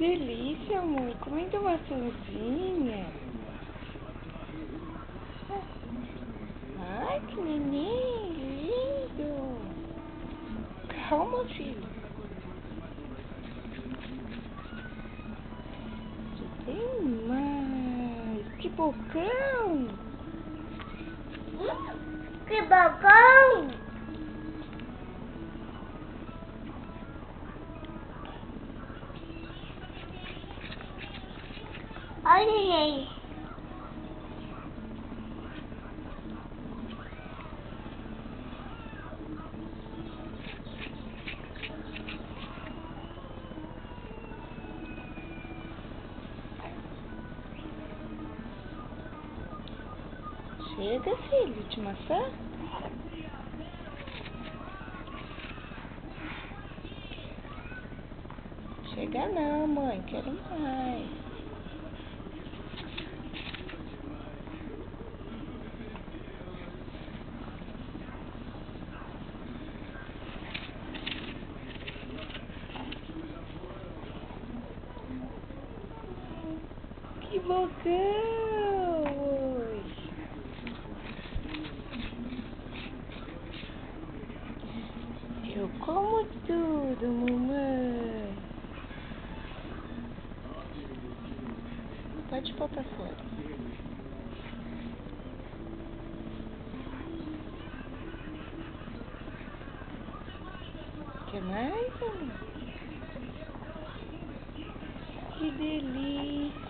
delícia, amor. Comendo maçãzinha. Ai, que neném lindo. Calma, filho. Tem mais. Que bocão. Que bocão. Olha aí. Chega, filho, de maçã. Chega não, mãe. Quero mais. Que bocão! Oi. Eu como tudo, mamãe. Pode pôr pra fora. Quer mais, amor? Que delícia!